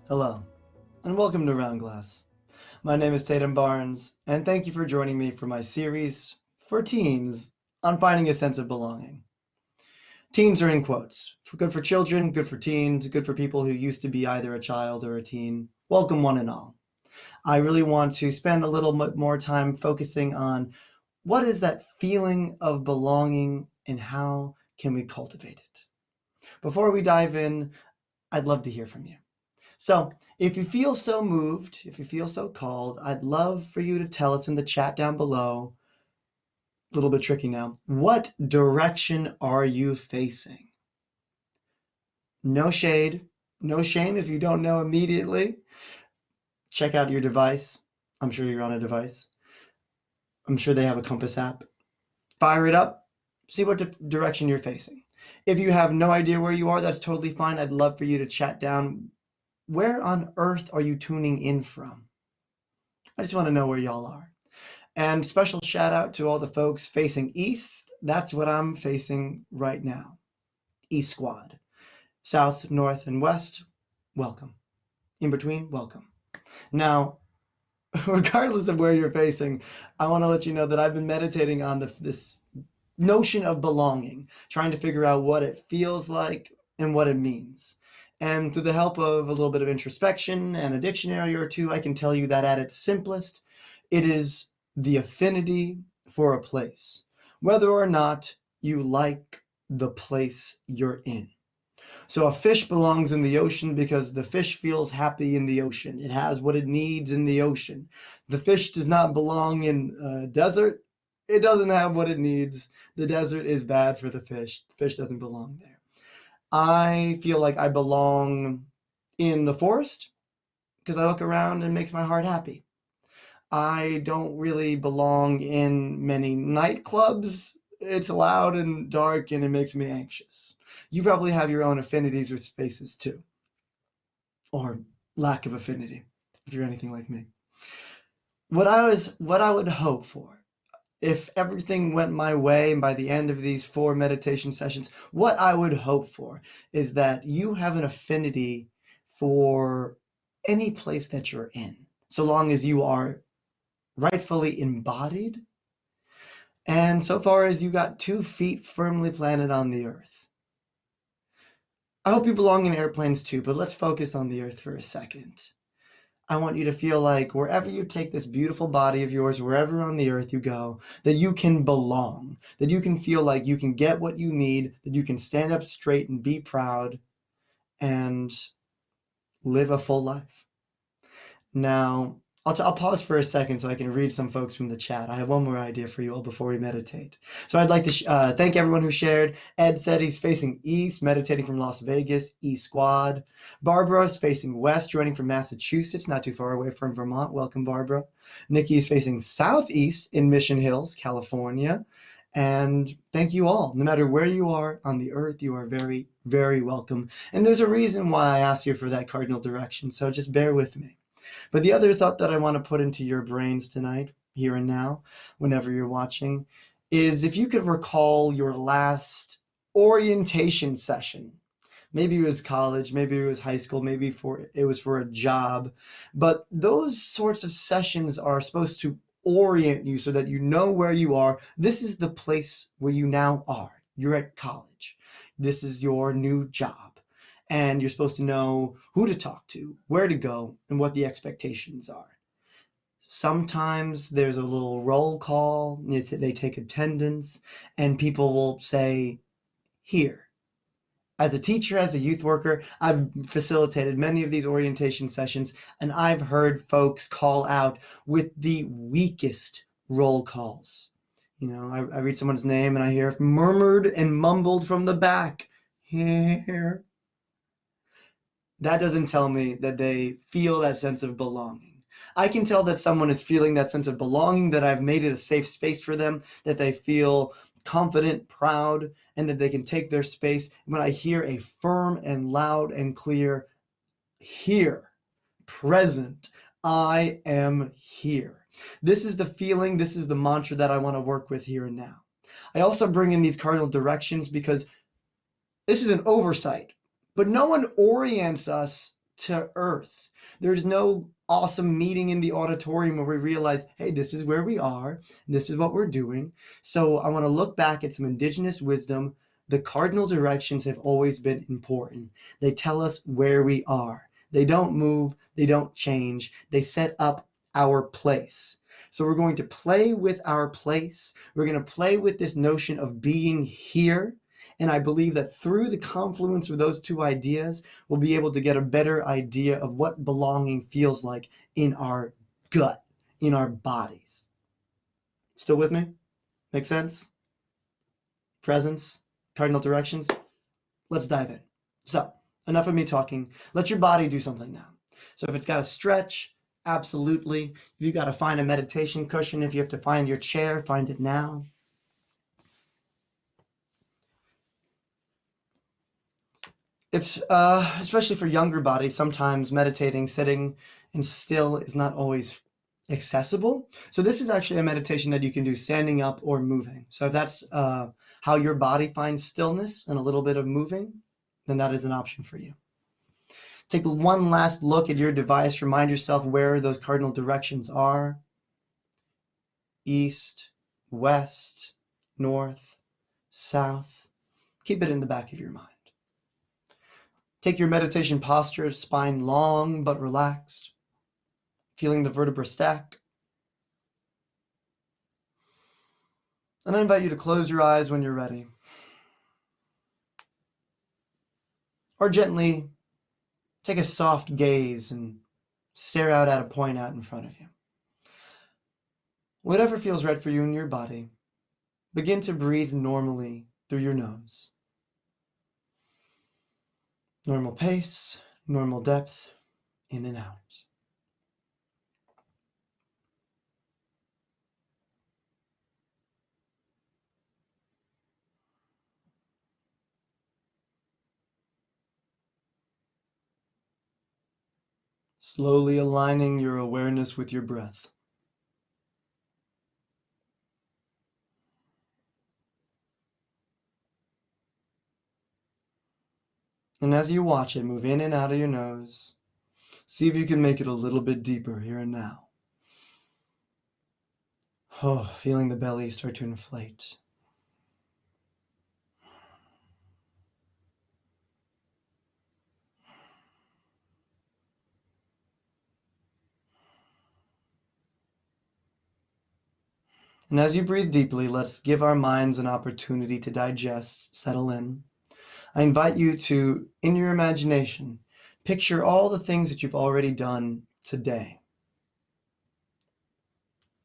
Hello, and welcome to Round Glass. My name is Tatum Barnes, and thank you for joining me for my series for teens on finding a sense of belonging. Teens are in quotes. Good for children, good for teens, good for people who used to be either a child or a teen. Welcome one and all. I really want to spend a little bit more time focusing on what is that feeling of belonging and how can we cultivate it. Before we dive in, I'd love to hear from you. So, if you feel so moved, if you feel so called, I'd love for you to tell us in the chat down below, a little bit tricky now, what direction are you facing? No shade, no shame if you don't know immediately. Check out your device. I'm sure you're on a device. I'm sure they have a compass app. Fire it up, see what direction you're facing. If you have no idea where you are, that's totally fine. I'd love for you to chat down. Where on earth are you tuning in from? I just want to know where y'all are. And special shout out to all the folks facing east. That's what I'm facing right now. East squad. South, north, and west, welcome. In between, welcome. Now, regardless of where you're facing, I want to let you know that I've been meditating on this notion of belonging, trying to figure out what it feels like and what it means. And through the help of a little bit of introspection and a dictionary or two, I can tell you that at its simplest, it is the affinity for a place, whether or not you like the place you're in. So a fish belongs in the ocean because the fish feels happy in the ocean. It has what it needs in the ocean. The fish does not belong in a desert. It doesn't have what it needs. The desert is bad for the fish. The fish doesn't belong there. I feel like I belong in the forest because I look around and it makes my heart happy. I don't really belong in many nightclubs. It's loud and dark and it makes me anxious. You probably have your own affinities with spaces too, or lack of affinity, if you're anything like me. What I would hope for, if everything went my way and by the end of these 4 meditation sessions, what I would hope for is that you have an affinity for any place that you're in, so long as you are rightfully embodied, and so far as you got 2 feet firmly planted on the earth. I hope you belong in airplanes too, but let's focus on the earth for a second. I want you to feel like wherever you take this beautiful body of yours, wherever on the earth you go, that you can belong, that you can feel like you can get what you need, that you can stand up straight and be proud and live a full life. Now, I'll pause for a second so I can read some folks from the chat. I have one more idea for you all before we meditate. So I'd like to thank everyone who shared. Ed said he's facing east, meditating from Las Vegas, East Squad. Barbara is facing west, joining from Massachusetts, not too far away from Vermont. Welcome, Barbara. Nikki is facing southeast in Mission Hills, California. And thank you all. No matter where you are on the earth, you are very, very welcome. And there's a reason why I asked you for that cardinal direction, so just bear with me. But the other thought that I want to put into your brains tonight, here and now, whenever you're watching, is if you could recall your last orientation session. Maybe it was college, maybe it was high school, maybe it was for a job. But those sorts of sessions are supposed to orient you so that you know where you are. This is the place where you now are. You're at college. This is your new job. And you're supposed to know who to talk to, where to go, and what the expectations are. Sometimes there's a little roll call, they take attendance, and people will say, here. As a teacher, as a youth worker, I've facilitated many of these orientation sessions, and I've heard folks call out with the weakest roll calls. You know, I read someone's name and I hear murmured and mumbled from the back, here. That doesn't tell me that they feel that sense of belonging. I can tell that someone is feeling that sense of belonging, that I've made it a safe space for them, that they feel confident, proud, and that they can take their space when I hear a firm and loud and clear, here, present, I am here. This is the feeling, this is the mantra that I want to work with here and now. I also bring in these cardinal directions because this is an oversight. But no one orients us to earth. There's no awesome meeting in the auditorium where we realize, hey, this is where we are, this is what we're doing. So I want to look back at some indigenous wisdom. The cardinal directions have always been important. They tell us where we are. They don't move, they don't change, they set up our place. So we're going to play with our place. We're going to play with this notion of being here. And I believe that through the confluence of those two ideas, we'll be able to get a better idea of what belonging feels like in our gut, in our bodies. Still with me? Make sense? Presence, cardinal directions. Let's dive in. So, enough of me talking. Let your body do something now. So if it's got to stretch, absolutely. If you got to find a meditation cushion, if you have to find your chair, find it now. If, especially for younger bodies, sometimes meditating, sitting and still is not always accessible. So this is actually a meditation that you can do standing up or moving. So if that's how your body finds stillness and a little bit of moving, then that is an option for you. Take one last look at your device. Remind yourself where those cardinal directions are. East, west, north, south. Keep it in the back of your mind. Take your meditation posture, spine long but relaxed, feeling the vertebra stack. And I invite you to close your eyes when you're ready. Or gently take a soft gaze and stare out at a point out in front of you. Whatever feels right for you in your body, begin to breathe normally through your nose. Normal pace, normal depth, in and out. Slowly aligning your awareness with your breath. And as you watch it move in and out of your nose, see if you can make it a little bit deeper here and now. Oh, feeling the belly start to inflate. And as you breathe deeply, let's give our minds an opportunity to digest, settle in. I invite you to, in your imagination, picture all the things that you've already done today.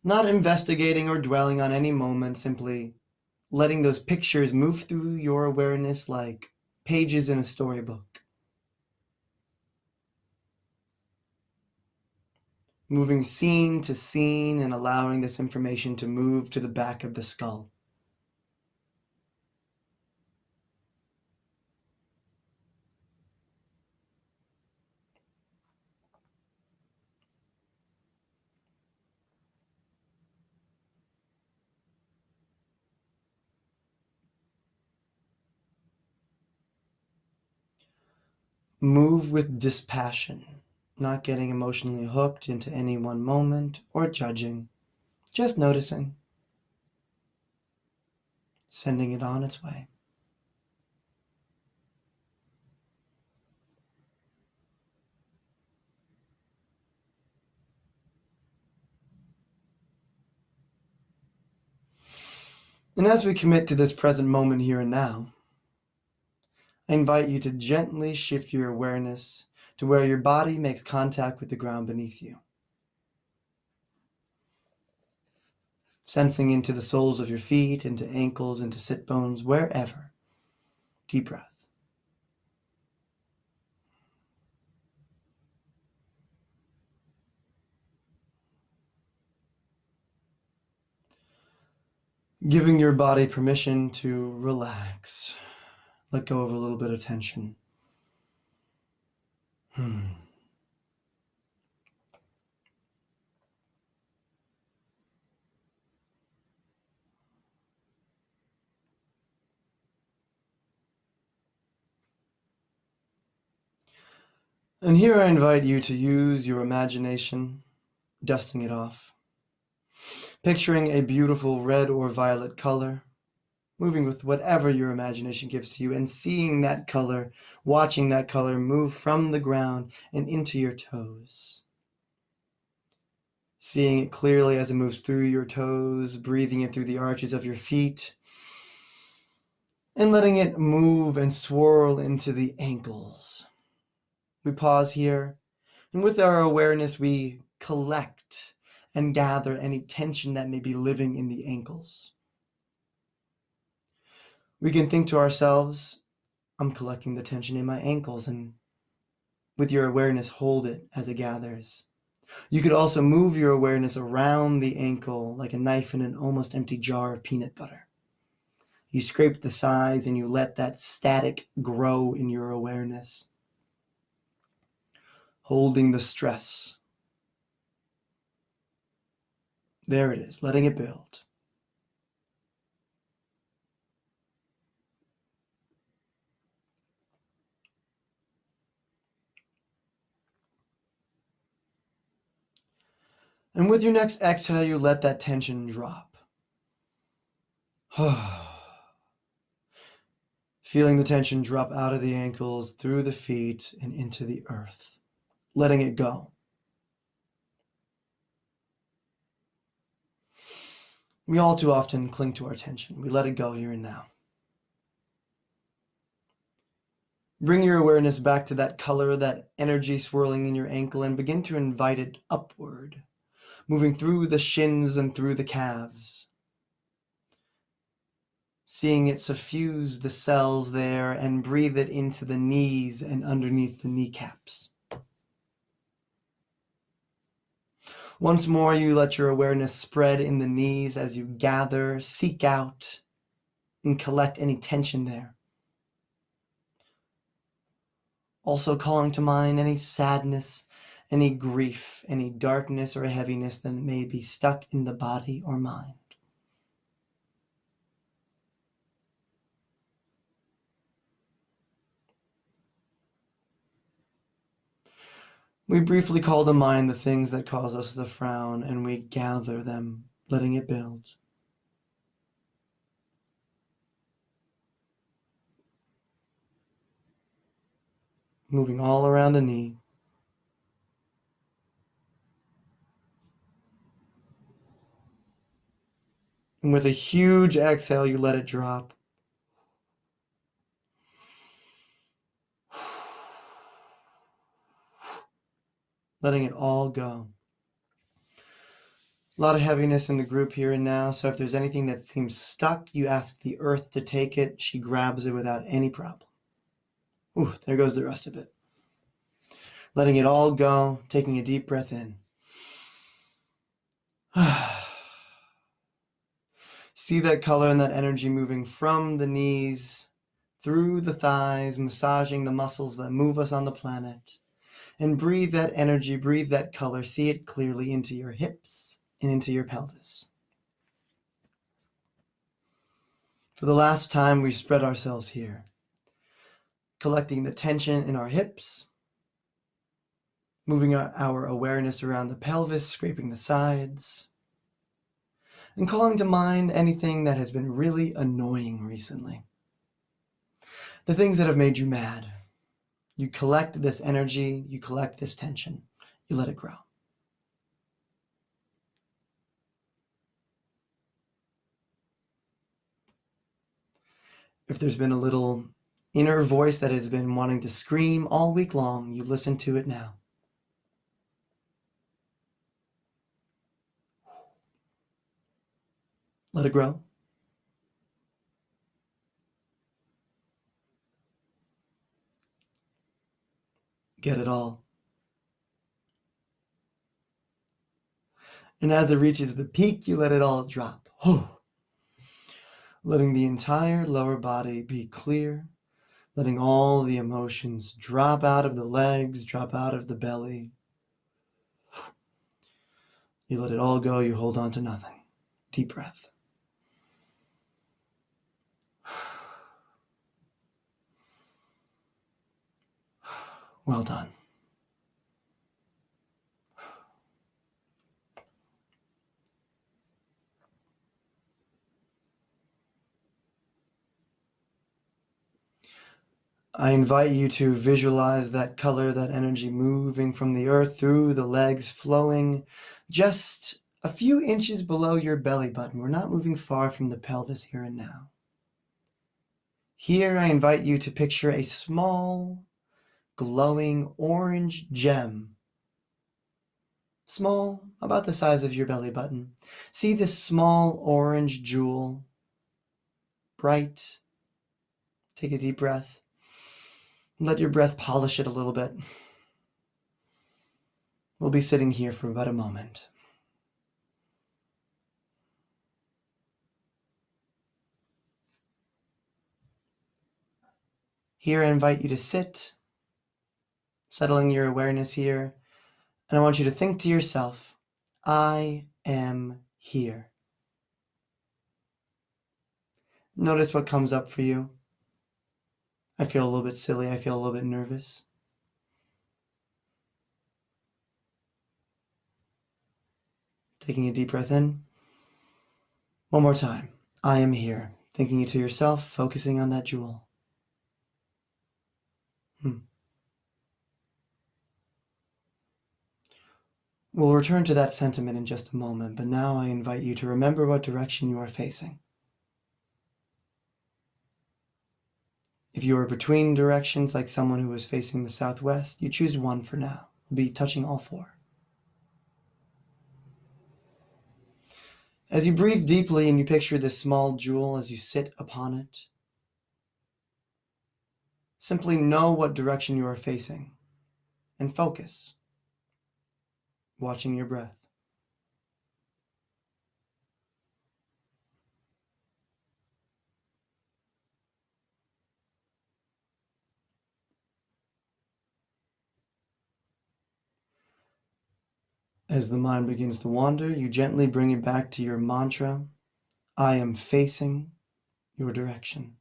Not investigating or dwelling on any moment, simply letting those pictures move through your awareness like pages in a storybook. Moving scene to scene and allowing this information to move to the back of the skull. Move with dispassion, not getting emotionally hooked into any one moment or judging, just noticing, sending it on its way. And as we commit to this present moment here and now, I invite you to gently shift your awareness to where your body makes contact with the ground beneath you. Sensing into the soles of your feet, into ankles, into sit bones, wherever. Deep breath. Giving your body permission to relax. Let go of a little bit of tension. And here I invite you to use your imagination, dusting it off, picturing a beautiful red or violet color, moving with whatever your imagination gives to you, and seeing that color, watching that color move from the ground and into your toes. Seeing it clearly as it moves through your toes, breathing it through the arches of your feet, and letting it move and swirl into the ankles. We pause here, and with our awareness, we collect and gather any tension that may be living in the ankles. We can think to ourselves, I'm collecting the tension in my ankles, and with your awareness, hold it as it gathers. You could also move your awareness around the ankle like a knife in an almost empty jar of peanut butter. You scrape the sides and you let that static grow in your awareness, holding the stress. There it is, letting it build. And with your next exhale, you let that tension drop. Feeling the tension drop out of the ankles, through the feet, and into the earth. Letting it go. We all too often cling to our tension. We let it go here and now. Bring your awareness back to that color, that energy swirling in your ankle, and begin to invite it upward, moving through the shins and through the calves. Seeing it suffuse the cells there and breathe it into the knees and underneath the kneecaps. Once more, you let your awareness spread in the knees as you gather, seek out, and collect any tension there. Also calling to mind any sadness, any grief, any darkness or heaviness that may be stuck in the body or mind. We briefly call to mind the things that cause us to frown, and we gather them, letting it build. Moving all around the knee. And with a huge exhale, you let it drop. Letting it all go. A lot of heaviness in the group here and now, so if there's anything that seems stuck, you ask the earth to take it. She grabs it without any problem. Ooh, there goes the rest of it. Letting it all go, taking a deep breath in. See that color and that energy moving from the knees, through the thighs, massaging the muscles that move us on the planet. And breathe that energy, breathe that color, see it clearly into your hips and into your pelvis. For the last time, we spread ourselves here, collecting the tension in our hips, moving our awareness around the pelvis, scraping the sides, and calling to mind anything that has been really annoying recently. The things that have made you mad. You collect this energy, you collect this tension, you let it grow. If there's been a little inner voice that has been wanting to scream all week long, you listen to it now. Let it grow. Get it all. And as it reaches the peak, you let it all drop. Letting the entire lower body be clear, letting all the emotions drop out of the legs, drop out of the belly. You let it all go, you hold on to nothing. Deep breath. Well done. I invite you to visualize that color, that energy moving from the earth through the legs, flowing just a few inches below your belly button. We're not moving far from the pelvis here and now. Here, I invite you to picture a small, glowing orange gem. Small, about the size of your belly button. See this small orange jewel, bright. Take a deep breath. Let your breath polish it a little bit. We'll be sitting here for about a moment. Here, I invite you to sit, settling your awareness here, and I want you to think to yourself, I am here. Notice what comes up for you. I feel a little bit silly. I feel a little bit nervous. Taking a deep breath in. One more time. I am here. Thinking it to yourself, focusing on that jewel. We'll return to that sentiment in just a moment, but now I invite you to remember what direction you are facing. If you are between directions, like someone who is facing the southwest, you choose one for now. We'll be touching all four. As you breathe deeply and you picture this small jewel as you sit upon it, simply know what direction you are facing and focus, watching your breath. As the mind begins to wander, you gently bring it back to your mantra, I am facing your direction.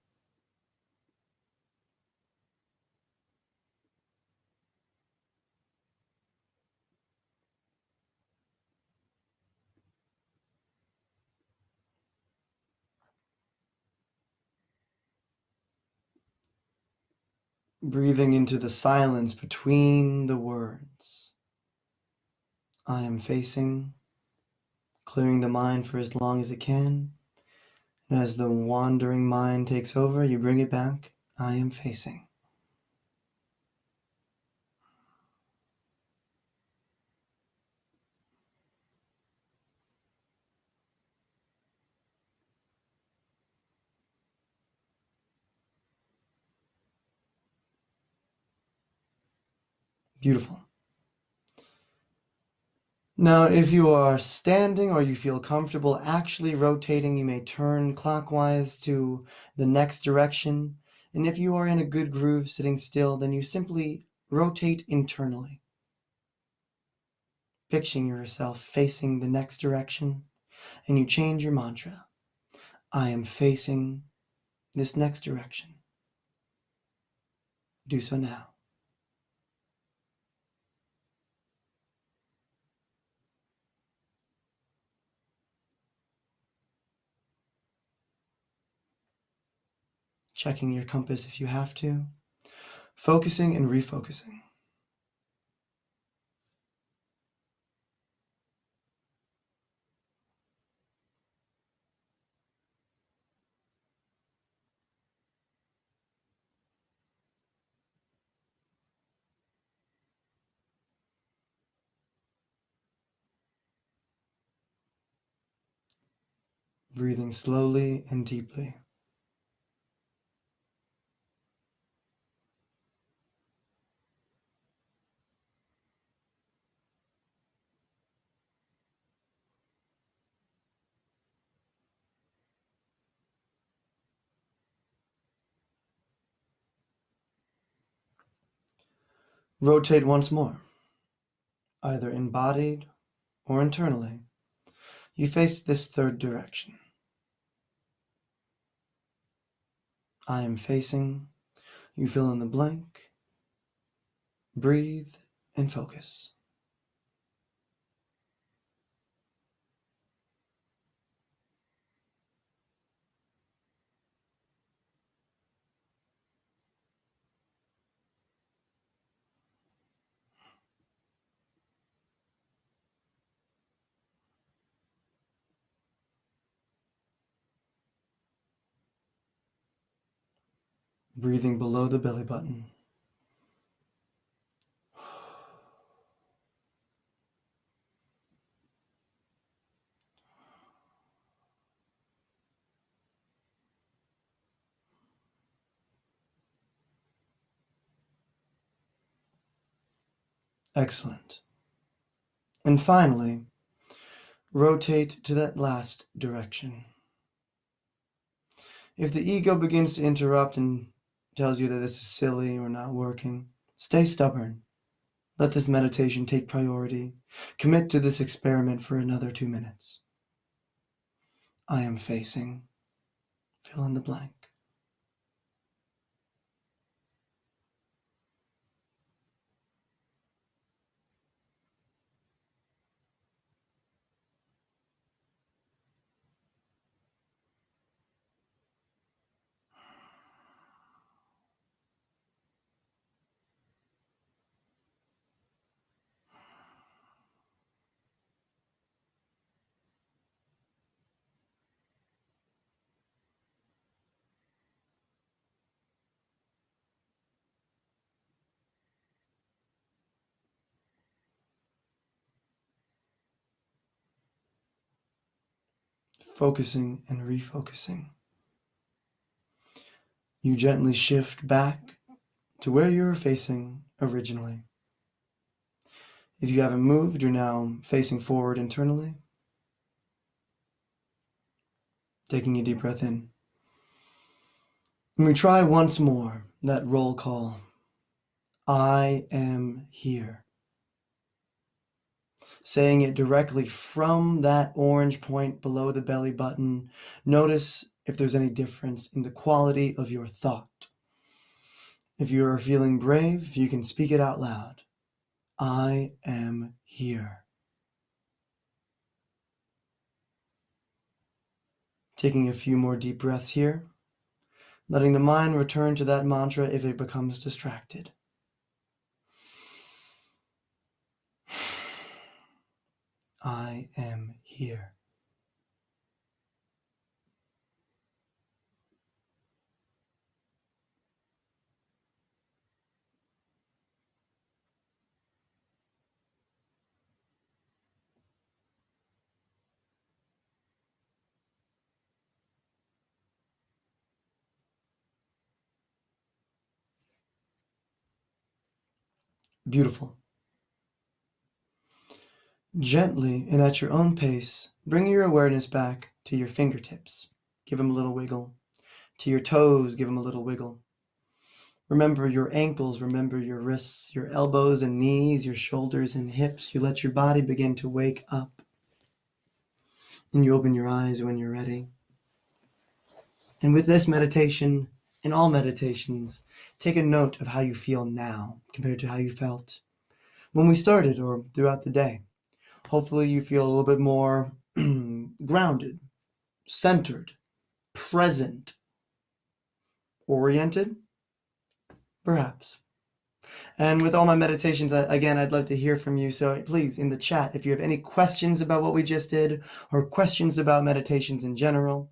Breathing into the silence between the words. I am facing, clearing the mind for as long as it can. And as the wandering mind takes over, you bring it back. I am facing. Beautiful. Now, if you are standing or you feel comfortable actually rotating, you may turn clockwise to the next direction. And if you are in a good groove sitting still, then you simply rotate internally, picturing yourself facing the next direction, and you change your mantra. I am facing this next direction. Do so now. Checking your compass if you have to, focusing and refocusing. Breathing slowly and deeply. Rotate once more, either embodied or internally. You face this third direction. I am facing. You fill in the blank. Breathe and focus. breathing below the belly button. Excellent. And finally, rotate to that last direction. If the ego begins to interrupt and tells you that this is silly or not working, stay stubborn. Let this meditation take priority. Commit to this experiment for another 2 minutes. I am facing, fill in the blank. Focusing and refocusing. You gently shift back to where you were facing originally. If you haven't moved, you're now facing forward internally. Taking a deep breath in. And we try once more that roll call. I am here. Saying it directly from that orange point below the belly button. Notice if there's any difference in the quality of your thought. If you are feeling brave, you can speak it out loud. I am here. Taking a few more deep breaths here, letting the mind return to that mantra if it becomes distracted. I am here. Beautiful. Gently and at your own pace, bring your awareness back to your fingertips. Give them a little wiggle. To your toes, give them a little wiggle. Remember your ankles, remember your wrists, your elbows and knees, your shoulders and hips. You let your body begin to wake up. And you open your eyes when you're ready. And with this meditation, and all meditations, take a note of how you feel now compared to how you felt when we started or throughout the day. Hopefully you feel a little bit more grounded, centered, present, oriented, perhaps. And with all my meditations, again, I'd love to hear from you. So please, in the chat, if you have any questions about what we just did, or questions about meditations in general,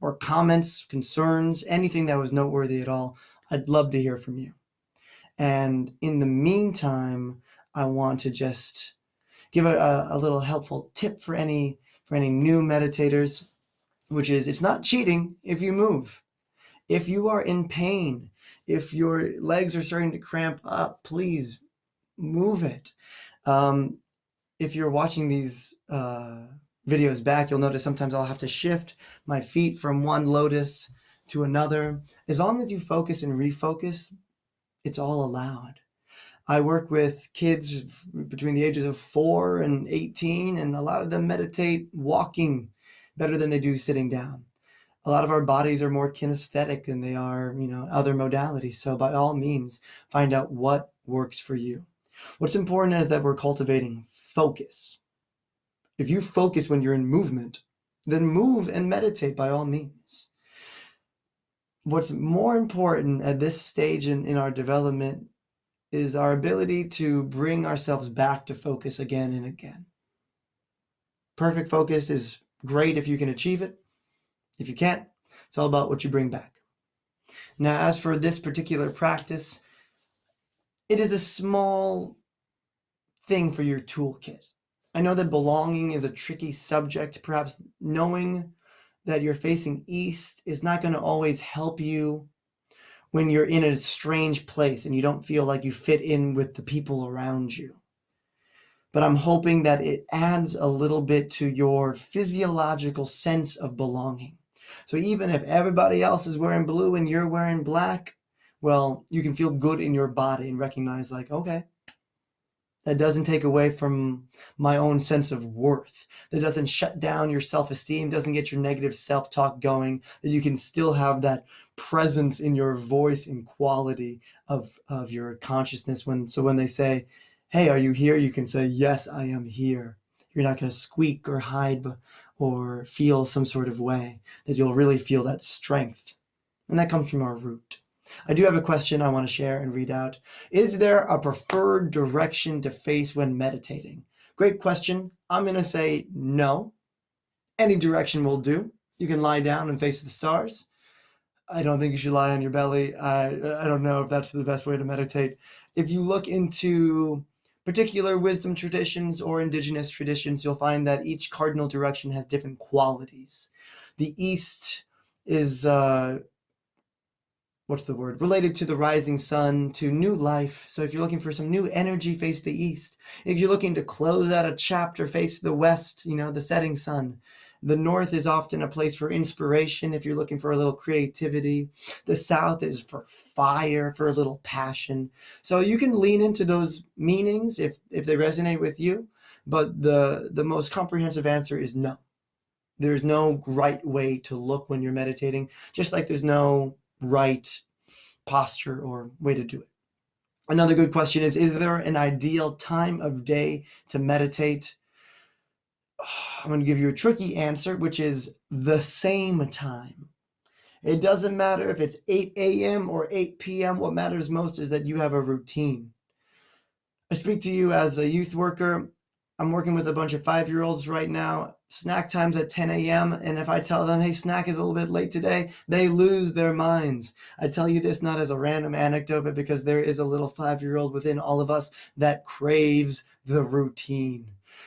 or comments, concerns, anything that was noteworthy at all, I'd love to hear from you. And in the meantime, I want to just give a little helpful tip for any new meditators, which is it's not cheating if you move. If you are in pain, if your legs are starting to cramp up, please move it. If you're watching these videos back, you'll notice sometimes I'll have to shift my feet from one lotus to another. As long as you focus and refocus, it's all allowed. I work with kids between the ages of 4 and 18, and a lot of them meditate walking better than they do sitting down. A lot of our bodies are more kinesthetic than they are, other modalities. So by all means, find out what works for you. What's important is that we're cultivating focus. If you focus when you're in movement, then move and meditate by all means. What's more important at this stage in our development is our ability to bring ourselves back to focus again and again. Perfect focus is great if you can achieve it. If you can't, it's all about what you bring back. Now, as for this particular practice, it is a small thing for your toolkit. I know that belonging is a tricky subject. Perhaps knowing that you're facing east is not going to always help you when you're in a strange place and you don't feel like you fit in with the people around you. But I'm hoping that it adds a little bit to your physiological sense of belonging. So even if everybody else is wearing blue and you're wearing black, well, you can feel good in your body and recognize, like, okay, that doesn't take away from my own sense of worth. That doesn't shut down your self-esteem, doesn't get your negative self-talk going, that you can still have that presence in your voice and quality of your consciousness. When they say, hey, are you here? You can say, yes, I am here. You're not going to squeak or hide or feel some sort of way, that you'll really feel that strength. And that comes from our root. I do have a question I want to share and read out. Is there a preferred direction to face when meditating? Great question. I'm going to say no. Any direction will do. You can lie down and face the stars. I don't think you should lie on your belly. I don't know if that's the best way to meditate. If you look into particular wisdom traditions or indigenous traditions, you'll find that each cardinal direction has different qualities. The east is related to the rising sun, to new life. So if you're looking for some new energy, face the east. If you're looking to close out a chapter, face the west, the setting sun. The north is often a place for inspiration if you're looking for a little creativity. The south is for fire, for a little passion. So you can lean into those meanings if they resonate with you, but the most comprehensive answer is no. There's no right way to look when you're meditating, just like there's no right posture or way to do it. Another good question is there an ideal time of day to meditate? I'm going to give you a tricky answer, which is the same time. It doesn't matter if it's 8 a.m. or 8 p.m. What matters most is that you have a routine. I speak to you as a youth worker. I'm working with a bunch of 5-year-olds right now. Snack time's at 10 a.m. And if I tell them, hey, snack is a little bit late today, they lose their minds. I tell you this not as a random anecdote, but because there is a little 5-year-old within all of us that craves the routine.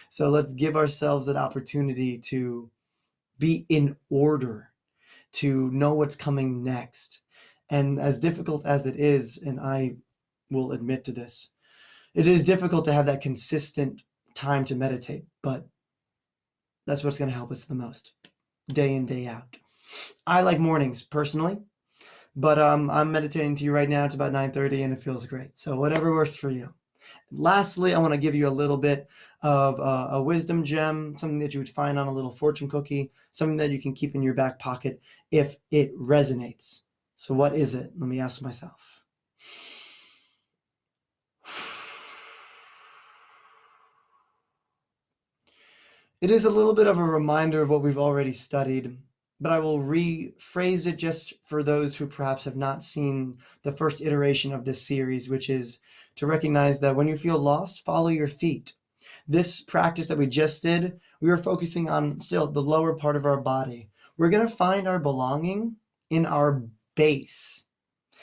So let's give ourselves an opportunity to be in order, to know what's coming next. And as difficult as it is, and I will admit to this, it is difficult to have that consistent time to meditate, but that's what's going to help us the most, day in, day out. I like mornings personally, but I'm meditating to you right now. It's about 9:30 and it feels great. So whatever works for you. Lastly, I want to give you a little bit of a wisdom gem, something that you would find on a little fortune cookie, something that you can keep in your back pocket if it resonates. So what is it? Let me ask myself. It is a little bit of a reminder of what we've already studied, but I will rephrase it just for those who perhaps have not seen the first iteration of this series, which is to recognize that when you feel lost, follow your feet. This practice that we just did, we were focusing on still the lower part of our body. We're going to find our belonging in our base.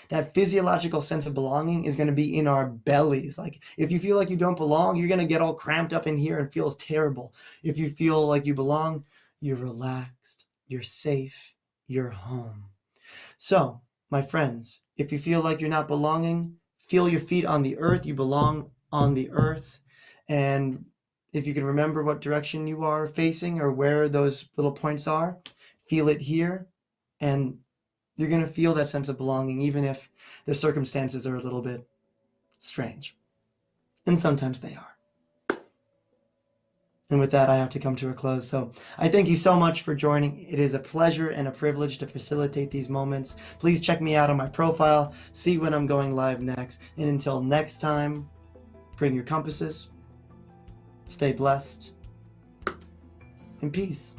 That physiological sense of belonging is going to be in our bellies. Like if you feel like you don't belong, you're going to get all cramped up in here and feels terrible. If you feel like you belong, you're relaxed, you're safe, you're home. So, my friends, if you feel like you're not belonging, feel your feet on the earth. You belong on the earth. And if you can remember what direction you are facing or where those little points are, feel it here, and you're going to feel that sense of belonging, even if the circumstances are a little bit strange. And sometimes they are. And with that, I have to come to a close. So I thank you so much for joining. It is a pleasure and a privilege to facilitate these moments. Please check me out on my profile, see when I'm going live next. And until next time, bring your compasses, stay blessed, and peace.